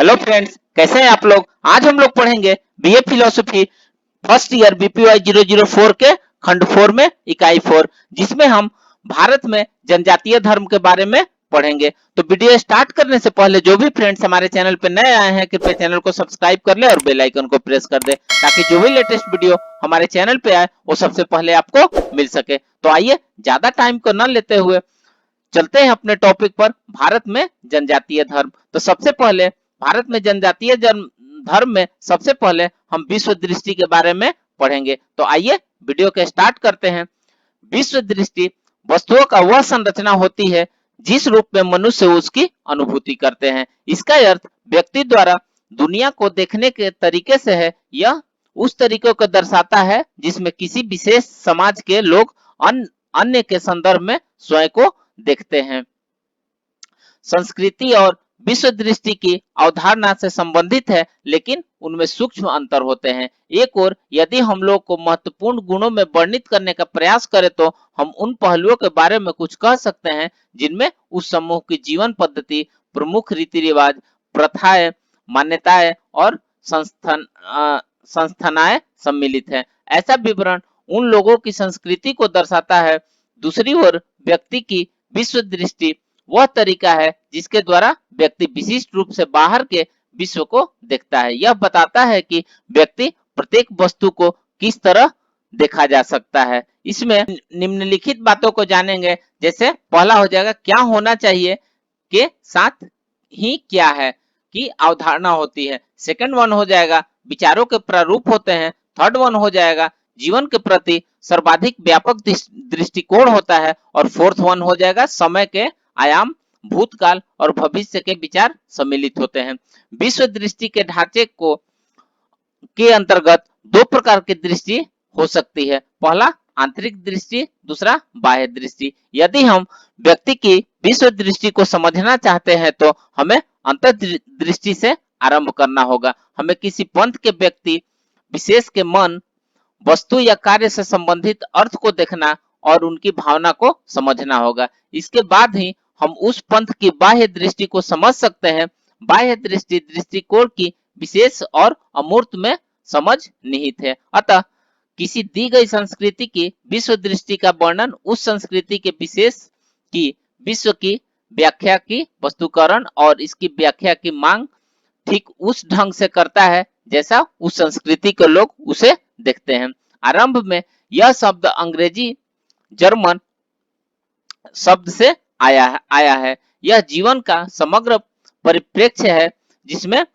Hello friends, कैसे हैं आप लोग। आज हम लोग पढ़ेंगे बीए फिलोसफी फर्स्ट ईयर बीपीवाई 004 के खंड 4 में इकाई 4, जिसमें हम भारत में जनजातीय धर्म के बारे में पढ़ेंगे। तो वीडियो स्टार्ट करने से पहले जो भी फ्रेंड्स हमारे चैनल पे नए आए हैं, कृपया चैनल को सब्सक्राइब कर ले और बेल आइकन को प्रेस कर दे, ताकि जो भी लेटेस्ट वीडियो हमारे चैनल पे आए वो सबसे पहले आपको मिल सके। तो आइए ज्यादा टाइम को न लेते हुए चलते हैं अपने टॉपिक पर, भारत में जनजातीय धर्म। तो सबसे पहले भारत में जनजातीय धर्म में सबसे पहले हम विश्व दृष्टि के बारे में पढ़ेंगे। तो आइए वीडियो के स्टार्ट करते हैं। विश्व दृष्टि वस्तुओं का वह संरचना होती है जिस रूप में मनुष्य उसकी अनुभूति करते हैं। इसका अर्थ व्यक्ति द्वारा दुनिया को देखने के तरीके से है। यह उस तरीके को दर्शाता है जिसमें किसी विशेष समाज के लोग अन्य के संदर्भ में स्वयं को देखते हैं। संस्कृति और विश्व दृष्टि की अवधारणा से संबंधित है, लेकिन उनमें सूक्ष्म अंतर होते हैं। एक और यदि हम लोग को महत्वपूर्ण गुणों में वर्णित करने का प्रयास करें तो हम उन पहलुओं के बारे में कुछ कह सकते हैं जिनमें उस समूह की जीवन पद्धति, प्रमुख रीति रिवाज, प्रथाएं, मान्यताएं और संस्थानाएं सम्मिलित है। ऐसा विवरण उन लोगों की संस्कृति को दर्शाता है। दूसरी ओर व्यक्ति की विश्व दृष्टि वह तरीका है जिसके द्वारा व्यक्ति विशिष्ट रूप से बाहर के विश्व को देखता है। यह बताता है कि व्यक्ति प्रत्येक वस्तु को किस तरह देखा जा सकता है। इसमें निम्नलिखित बातों को जानेंगे। जैसे पहला हो जाएगा क्या होना चाहिए के साथ ही क्या है की अवधारणा होती है। सेकंड वन हो जाएगा विचारों के प्रारूप होते हैं। थर्ड वन हो जाएगा जीवन के प्रति सर्वाधिक व्यापक दृष्टिकोण होता है। और फोर्थ वन हो जाएगा समय के आयाम, भूतकाल और भविष्य के विचार सम्मिलित होते हैं। विश्व दृष्टि के ढांचे को के अंतर्गत दो प्रकार की दृष्टि हो सकती है। पहला आंतरिक दृष्टि, दूसरा बाह्य दृष्टि। यदि हम व्यक्ति की विश्व दृष्टि को समझना चाहते हैं तो हमें अंतर्दृष्टि से आरंभ करना होगा। हमें किसी पंथ के व्यक्ति विशेष के मन, वस्तु या कार्य से संबंधित अर्थ को देखना और उनकी भावना को समझना होगा। इसके बाद ही हम उस पंथ की बाह्य दृष्टि को समझ सकते हैं। बाह्य दृष्टि दृष्टिकोण की विशेष और अमूर्त में समझ निहित है। अतः किसी दी गई संस्कृति की विश्व दृष्टि का वर्णन उस संस्कृति के विशेष की विश्व की व्याख्या की वस्तुकरण और इसकी व्याख्या की मांग ठीक उस ढंग से करता है जैसा उस संस्कृति के लोग उसे देखते हैं। आरंभ में यह शब्द अंग्रेजी जर्मन शब्द से आया है। यह जीवन का समग्र परिप्रेक्ष्य है जिसमें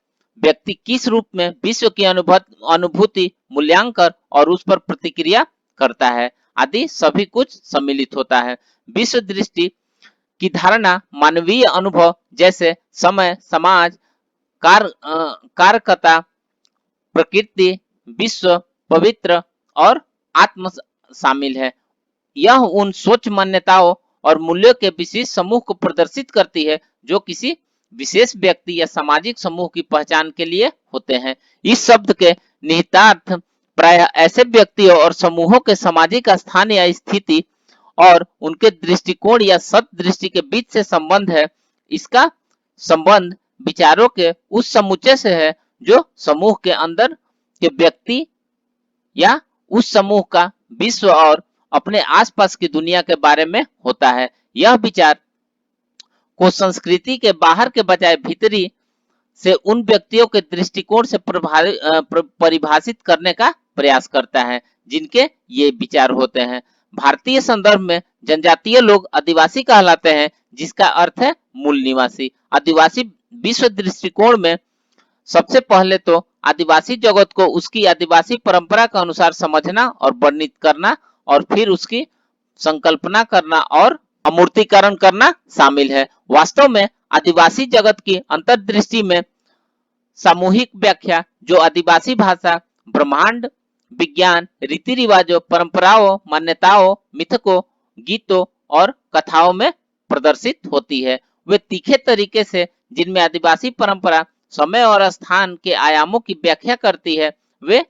व्यक्ति किस रूप में विश्व की अनुभूति, मूल्यांकन और उस पर प्रतिक्रिया करता है आदि सभी कुछ सम्मिलित होता है। विश्व दृष्टि की धारणा मानवीय अनुभव जैसे समय, समाज, कारकता, प्रकृति, विश्व, पवित्र और आत्म शामिल है। यह उन सोच, मान्यताओं और मूल्यों के विशेष समूह को प्रदर्शित करती है जो किसी विशेष व्यक्ति या सामाजिक समूह की पहचान के लिए होते हैं। इस शब्द के निहितार्थ प्रायः ऐसे व्यक्तियों और समूहों के सामाजिक स्थान या स्थिति और उनके दृष्टिकोण या सत्य दृष्टि के बीच से संबंध है। इसका संबंध विचारों के उस समुच्चय से है जो समूह के अंदर के व्यक्ति या उस समूह का विश्व और अपने आसपास की दुनिया के बारे में होता है। यह विचार को संस्कृति के बाहर के बजाय भीतरी से उन व्यक्तियों के दृष्टिकोण से परिभाषित करने का प्रयास करता है जिनके ये विचार होते हैं। भारतीय संदर्भ में जनजातीय लोग आदिवासी कहलाते हैं, जिसका अर्थ है मूल निवासी। आदिवासी विश्व दृष्टिकोण में सबसे पहले तो आदिवासी जगत को उसकी आदिवासी परंपरा के अनुसार समझना और वर्णित करना और फिर उसकी संकल्पना करना और अमूर्तीकरण करना शामिल है। वास्तव में आदिवासी जगत की अंतर्दृष्टि में सामूहिक व्याख्या जो आदिवासी भाषा, ब्रह्मांड, विज्ञान, रीति रिवाजों, परंपराओं, मान्यताओं, मिथकों, गीतों और कथाओं में प्रदर्शित होती है, वे तीखे तरीके से जिनमें आदिवासी परंपरा समय और स्थान के आयामों की व्याख्या करती है, वे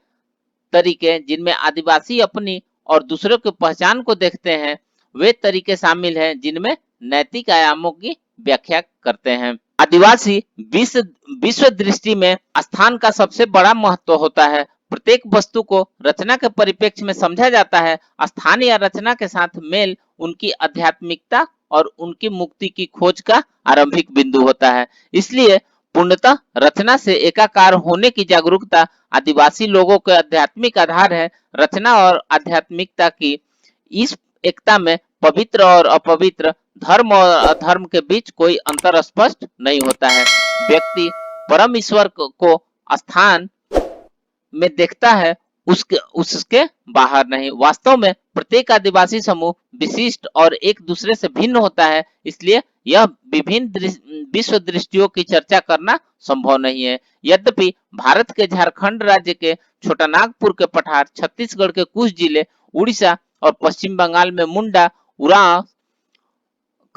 तरीके जिनमें आदिवासी अपनी और दूसरों की पहचान को देखते हैं, वे तरीके शामिल हैं जिनमें नैतिक आयामों की व्याख्या करते हैं। आदिवासी विश्व विश्व दृष्टि में स्थान का सबसे बड़ा महत्व होता है। प्रत्येक वस्तु को रचना के परिप्रेक्ष्य में समझा जाता है। स्थान या रचना के साथ मेल उनकी आध्यात्मिकता और उनकी मुक्ति की खोज का आरंभिक बिंदु होता है। इसलिए पूर्णतः रचना से एकाकार होने की जागरूकता आदिवासी लोगों के आध्यात्मिक आधार है। रचना और आध्यात्मिकता की इस एकता में पवित्र और अपवित्र, धर्म और अधर्म के बीच कोई अंतर स्पष्ट नहीं होता है। व्यक्ति परम ईश्वर को स्थान में देखता है, उसके बाहर नहीं। वास्तव में प्रत्येक आदिवासी समूह विशिष्ट और एक दूसरे से भिन्न होता है, इसलिए यह विभिन्न विश्व दृष्टियों की चर्चा करना संभव नहीं है। यद्यपि भारत के झारखंड राज्य के छोटानागपुर के पठार, छत्तीसगढ़ के कुछ जिले, उड़ीसा और पश्चिम बंगाल में मुंडा, उरांव,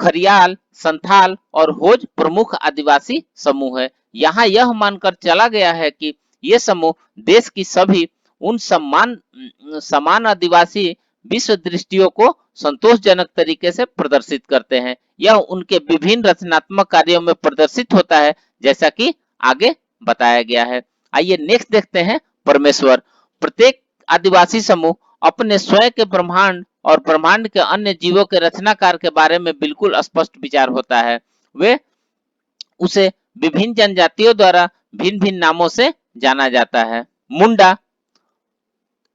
खरियाल, संथाल और होज प्रमुख आदिवासी समूह है। यहाँ यह मानकर चला गया है कि ये समूह देश की सभी उन समान आदिवासी विश्व दृष्टियों को संतोषजनक तरीके से प्रदर्शित करते हैं। यह उनके विभिन्न रचनात्मक कार्यों में प्रदर्शित होता है, जैसा कि आगे बताया गया है। आइए नेक्स्ट देखते हैं परमेश्वर। प्रत्येक आदिवासी समूह अपने स्वयं के ब्रह्मांड और ब्रह्मांड के अन्य जीवों के रचनाकार के बारे में बिल्कुल स्पष्ट विचार होता है। वे उसे विभिन्न जनजातियों द्वारा भिन्न भिन्न नामों से जाना जाता है। मुंडा,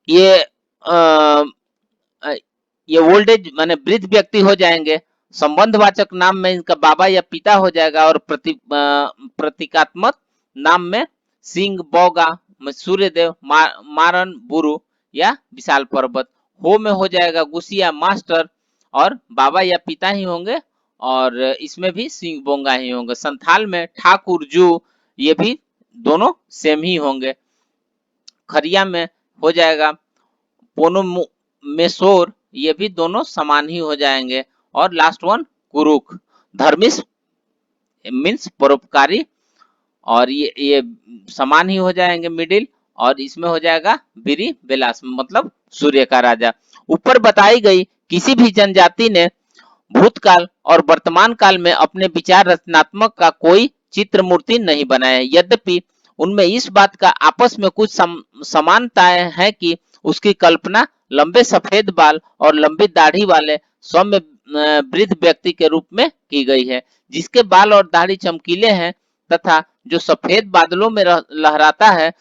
ये ये ओल्ड एज माने वृद्ध व्यक्ति हो जाएंगे। संबंधवाचक नाम में इनका बाबा या पिता हो जाएगा और प्रतीकात्मक नाम में सिंह, बौगा, सूर्यदेव, मारन, बुरु या विशाल पर्वत। हो में हो जाएगा गुसिया, मास्टर और बाबा या पिता ही होंगे और इसमें भी सिंह, बोंगा ही होंगे। संथाल में ठाकुर, जू, ये भी दोनों सेम ही होंगे। खरिया में हो जाएगा पोनो मेसोर, ये भी दोनों समान ही हो जाएंगे। और लास्ट वन कुरुक, धर्मिष्ठ मीन्स परोपकारी, और ये समान ही हो जाएंगे मिडिल। और इसमें हो जाएगा बिरी बेलास, मतलब सूर्य का राजा। ऊपर बताई गई किसी भी जनजाति ने भूतकाल और वर्तमान काल में अपने विचार रचनात्मक का कोई चित्र मूर्ति नहीं बनाया। यद्यपि उनमें इस बात का आपस में कुछ समानताएं है कि उसकी कल्पना लंबे सफेद बाल और लंबी दाढ़ी वाले सौम्य वृद्ध व्यक्ति के रूप में की गई है, जिसके बाल और दाढ़ी चमकीले हैं तथा जो सफेद बादलों में लहराता है।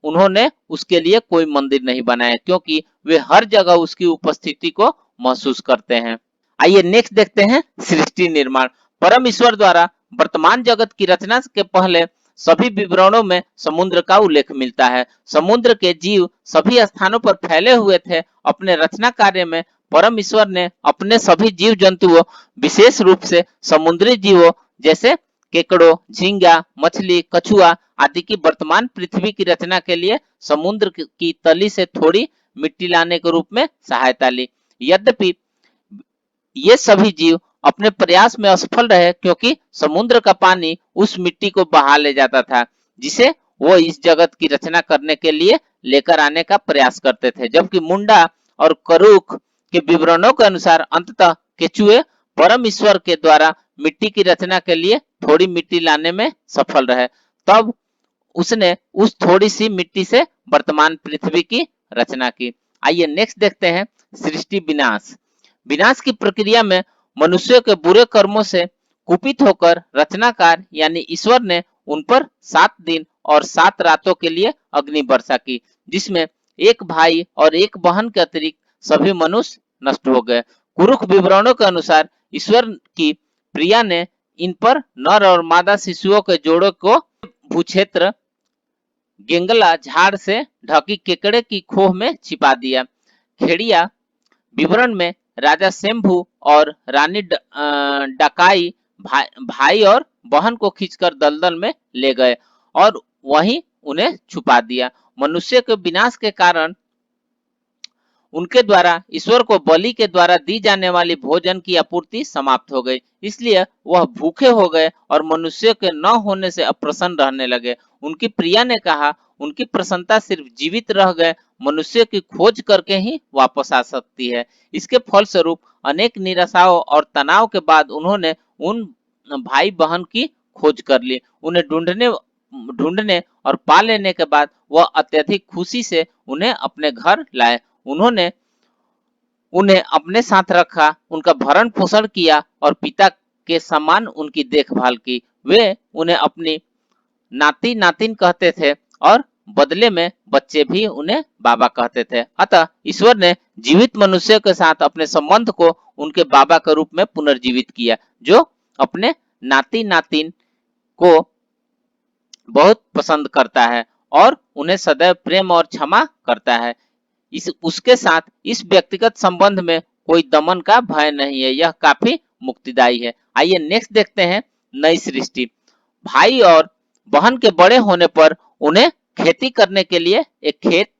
उन्होंने उसके लिए कोई मंदिर नहीं बनाया, क्योंकि वे हर जगह उसकी उपस्थिति को महसूस करते हैं। आइए नेक्स्ट देखते हैं सृष्टि निर्माण। परम ईश्वर द्वारा वर्तमान जगत की रचना के पहले सभी विवरणों में समुद्र का उल्लेख मिलता है। समुद्र के जीव सभी स्थानों पर फैले हुए थे। अपने रचना कार्य में परम ईश्वर ने अपने सभी जीव जंतुओं, विशेष रूप से समुद्री जीवों जैसे केकड़ों, झींगा, मछली, कछुआ आदि की वर्तमान पृथ्वी की रचना के लिए समुद्र की तली से थोड़ी मिट्टी लाने के रूप में सहायता ली। यद्यपि ये सभी जीव अपने प्रयास में असफल रहे, क्योंकि समुद्र का पानी उस मिट्टी को बहा ले जाता था जिसे वो इस जगत की रचना करने के लिए लेकर आने का प्रयास करते थे। जबकि मुंडा और करूख के विवरणों के अनुसार अंततः केचुए परम ईश्वर के द्वारा मिट्टी की रचना के लिए थोड़ी मिट्टी लाने में सफल रहे। तब उसने उस थोड़ी सी मिट्टी से वर्तमान पृथ्वी की रचना की। आइए नेक्स्ट देखते हैं सृष्टि विनाश। विनाश की प्रक्रिया में मनुष्यों के बुरे कर्मों से कुपित होकर रचनाकार यानी ईश्वर ने उन पर 7 दिन और 7 रातों के लिए अग्नि वर्षा की, जिसमें एक भाई और एक बहन के अतिरिक्त सभी मनुष्य नष्ट हो गए। कुरुख विवरणों के अनुसार ईश्वर की प्रिया ने इन पर नर और मादा शिशुओं के जोड़ों को भूक्षेत्र गेंगला झाड़ से ढकी केकड़े की खोह में छिपा दिया। खेड़िया विवरण में राजा शंभू और रानी डकाई भाई और बहन को खींचकर दलदल में ले गए और वहीं उन्हें छुपा दिया। मनुष्य के विनाश के कारण उनके द्वारा ईश्वर को बलि के द्वारा दी जाने वाली भोजन की आपूर्ति समाप्त हो गई, इसलिए वह भूखे हो गए और मनुष्य के न होने से अप्रसन्न रहने लगे। उनकी प्रिया ने कहा, उनकी प्रसन्नता सिर्फ जीवित रह गए मनुष्य की खोज करके ही वापस आ सकती है। इसके फलस्वरूप अनेक निराशाओं और तनाव के बाद उन्होंने उन भाई बहन की खोज कर ली। उन्हें ढूंढने और पा लेने के बाद वह अत्यधिक खुशी से उन्हें अपने घर लाए। उन्होंने उन्हें अपने साथ रखा, उनका भरण पोषण किया और पिता के समान उनकी देखभाल की। वे उन्हें अपनी नाती नातिन कहते थे और बदले में बच्चे भी उन्हें बाबा कहते थे। अतः ईश्वर ने जीवित मनुष्य के साथ अपने संबंध को उनके बाबा के रूप में पुनर्जीवित किया, जो अपने नाती नातिन को बहुत पसंद करता है और उन्हें सदैव प्रेम और क्षमा करता है। इस उसके साथ इस व्यक्तिगत संबंध में कोई दमन का भय नहीं है। यह काफी मुक्तिदायी है। आइए नेक्स्ट देखते हैं नई सृष्टि। भाई और बहन के बड़े होने पर उन्हें खेती करने के लिए एक खेत,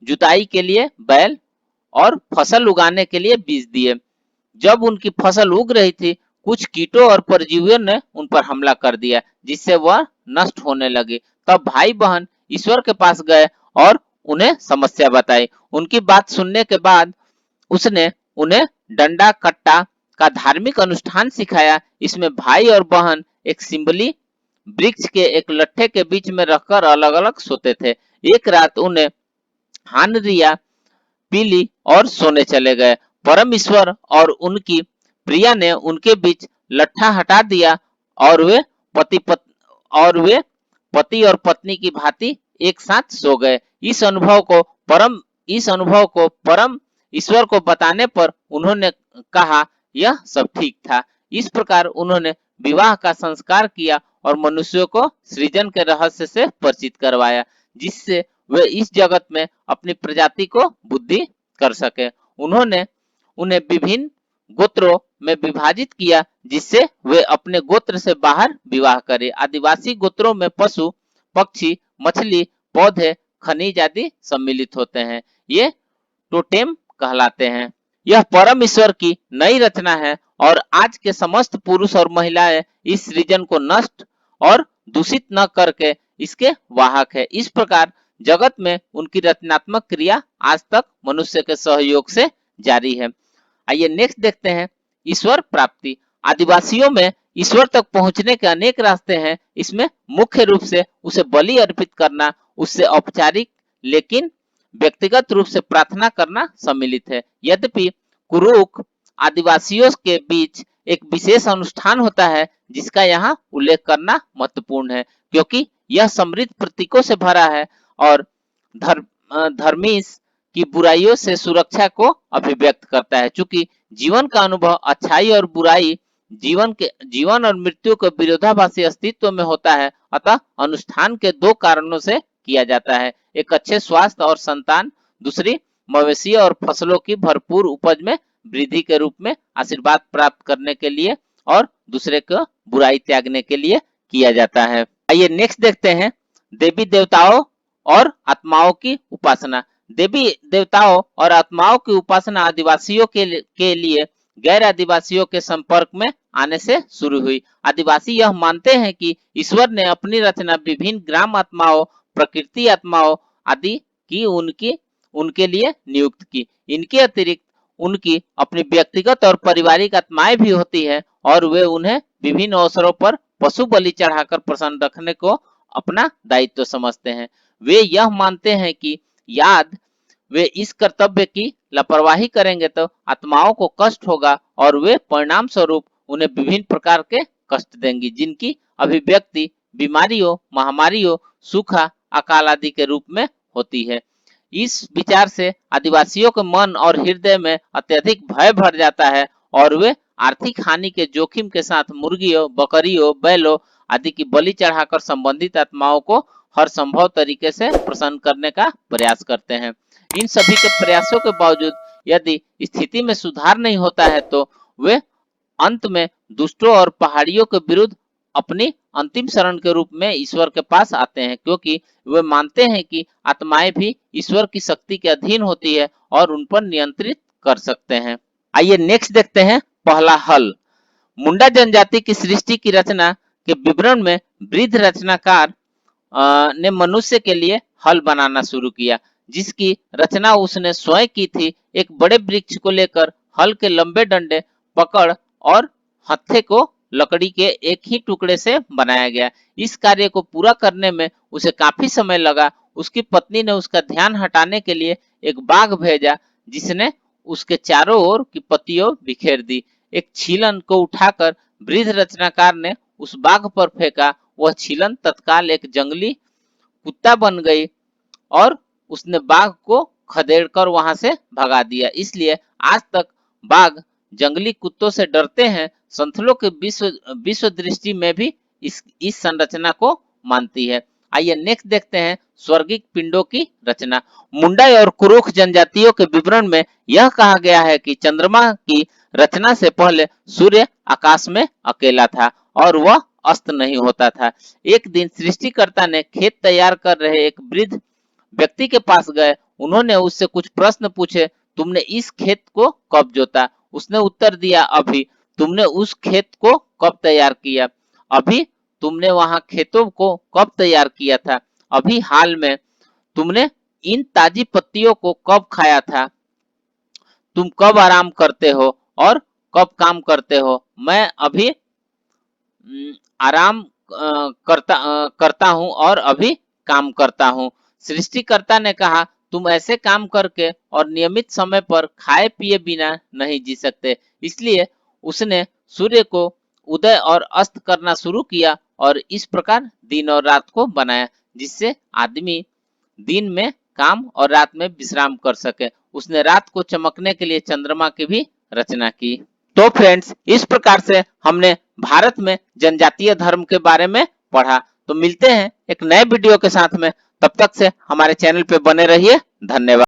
जुताई के लिए बैल और फसल उगाने के लिए बीज दिए। जब उनकी फसल उग रही थी, कुछ कीटों और परजीवियों ने उन पर हमला कर दिया, जिससे वह नष्ट होने लगी। तब भाई बहन ईश्वर के पास गए और उन्हें समस्या बताई। उनकी बात सुनने के बाद उसने उन्हें डंडा कट्टा का धार्मिक अनुष्ठान सिखाया। इसमें भाई और बहन एक सिंबली वृक्ष के एक लट्ठे के बीच में रखकर अलग अलग सोते थे। एक रात उन्हें हानरिया पीली और सोने चले गए। परम ईश्वर और उनकी प्रिया ने उनके बीच लट्ठा हटा दिया और वे पति और पत्नी की भांति एक साथ सो गए। इस अनुभव को परम ईश्वर को बताने पर उन्होंने कहा यह सब ठीक था। इस प्रकार उन्होंने विवाह का संस्कार किया और मनुष्यों को सृजन के रहस्य से परिचित करवाया, जिससे वे इस जगत में अपनी प्रजाति को बुद्धि कर सके। उन्होंने उन्हें विभिन्न गोत्रों में विभाजित किया, जिससे वे अपने गोत्र से बाहर विवाह करें। आदिवासी गोत्रों में पशु, पक्षी, मछली, पौधे, खनिज आदि सम्मिलित होते हैं। ये टोटेम कहलाते हैं। यह परम ईश्वर की नई रचना है और आज के समस्त पुरुष और महिलाएं इस सृजन को नष्ट और दूषित न करके इसके वाहक है। इस प्रकार जगत में उनकी रचनात्मक क्रिया आज तक मनुष्य के सहयोग से जारी है। आइए नेक्स्ट देखते हैं ईश्वर प्राप्ति। आदिवासियों में ईश्वर तक पहुंचने के अनेक रास्ते हैं। इसमें मुख्य रूप से उसे बलि अर्पित करना, उससे औपचारिक लेकिन व्यक्तिगत रूप से प्रार्थना करना सम्मिलित है। यद्यपि कुरुक आदिवासियों के बीच एक विशेष अनुष्ठान होता है, जिसका यहाँ उल्लेख करना महत्वपूर्ण है, क्योंकि यह समृद्ध प्रतीकों से भरा है और धर्मीश की बुराइयों से सुरक्षा को अभिव्यक्त करता है। चूंकि जीवन का अनुभव अच्छाई और बुराई जीवन और मृत्यु के विरोधाभासी अस्तित्व में होता है, अतः अनुष्ठान के दो कारणों से किया जाता है। एक अच्छे स्वास्थ्य और संतान, दूसरी मवेशी और फसलों की भरपूर उपज में वृद्धि के रूप में आशीर्वाद प्राप्त करने के लिए और दूसरे को बुराई त्यागने के लिए किया जाता है। आइए नेक्स्ट देखते हैं देवी देवताओं और आत्माओं की उपासना। देवी देवताओं और आत्माओं की उपासना आदिवासियों के लिए गैर आदिवासियों के संपर्क में आने से शुरू हुई। आदिवासी यह मानते हैं कि ईश्वर ने अपनी रचना विभिन्न ग्राम आत्माओं, प्रकृति आत्माओं आदि की उनके लिए नियुक्त की। इनके अतिरिक्त उनकी अपनी व्यक्तिगत और पारिवारिक आत्माएं भी होती है और वे उन्हें विभिन्न अवसरों पर पशु बलि चढ़ाकर प्रसन्न रखने को अपना दायित्व समझते हैं। वे यह मानते हैं कि वे इस कर्तव्य की लापरवाही करेंगे तो आत्माओं को कष्ट होगा और वे परिणाम स्वरूप उन्हें विभिन्न प्रकार के कष्ट देंगी, जिनकी अभिव्यक्ति बीमारियों, महामारियों, सूखा, अकाल आदि के रूप में होती है। इस विचार से आदिवासियों के मन और हृदय में अत्यधिक भय भर जाता है और वे आर्थिक हानि के जोखिम के साथ मुर्गियों, बकरियों, बैलों आदि की बलि चढ़ाकर संबंधित आत्माओं को हर संभव तरीके से प्रसन्न करने का प्रयास करते हैं। इन सभी के प्रयासों के बावजूद यदि स्थिति में सुधार नहीं होता है तो वे अंत में दुष्टों और पहाड़ियों के विरुद्ध अपनी अंतिम शरण के रूप में ईश्वर के पास आते हैं, क्योंकि वे मानते हैं कि आत्माएं भी ईश्वर की शक्ति के अधीन होती है और उन पर नियंत्रित कर सकते हैं। आइए नेक्स्ट देखते हैं पहला हल। मुंडा जनजाति की सृष्टि की रचना के विवरण में वृद्ध रचनाकार ने मनुष्य के लिए हल बनाना शुरू किया, जिसकी रचना उसने स्वयं की थी। एक बड़े वृक्ष को लेकर हल के लंबे डंडे पकड़ और हत्थे को लकड़ी के एक ही टुकड़े से बनाया गया। इस कार्य को पूरा करने में उसे काफी समय लगा। उसकी पत्नी ने उसका ध्यान हटाने के लिए एक बाघ भेजा, जिसने उसके चारों ओर की पत्तियों बिखेर दी। एक छीलन को उठाकर वृद्ध रचनाकार ने उस बाघ पर फेंका। वह छीलन तत्काल एक जंगली कुत्ता बन गई और उसने बाघ को खदेड़कर वहां से भगा दिया। इसलिए आज तक बाघ जंगली कुत्तों से डरते हैं। संथलों के विश्व दृष्टि में भी इस संरचना को मानती है। आइए नेक्स्ट देखते हैं स्वर्गिक पिंडों की रचना। मुंडाई और कुरुख जनजातियों के विवरण में यह कहा गया है कि चंद्रमा की रचना से पहले सूर्य आकाश में अकेला था और वह अस्त नहीं होता था। एक दिन सृष्टिकर्ता ने खेत तैयार कर रहे एक वृद्ध व्यक्ति के पास गए। उन्होंने उससे कुछ प्रश्न पूछे। तुमने इस खेत को कब जोता? उसने उत्तर दिया, अभी। तुमने उस खेत को कब तैयार किया? अभी। तुमने वहां खेतों को कब तैयार किया था? अभी हाल में। तुमने इन ताजी पत्तियों को कब खाया था? तुम कब आराम करते हो और कब काम करते हो? मैं अभी आराम करता हूँ और अभी काम करता हूँ। सृष्टिकर्ता ने कहा, तुम ऐसे काम करके और नियमित समय पर खाए पिए बिना नहीं जी सकते। इसलिए उसने सूर्य को उदय और अस्त करना शुरू किया और इस प्रकार दिन और रात को बनाया, जिससे आदमी दिन में काम और रात में विश्राम कर सके। उसने रात को चमकने के लिए चंद्रमा की भी रचना की। तो फ्रेंड्स, इस प्रकार से हमने भारत में जनजातीय धर्म के बारे में पढ़ा। तो मिलते हैं एक नए वीडियो के साथ में। तब तक से हमारे चैनल पे बने रहिए। धन्यवाद।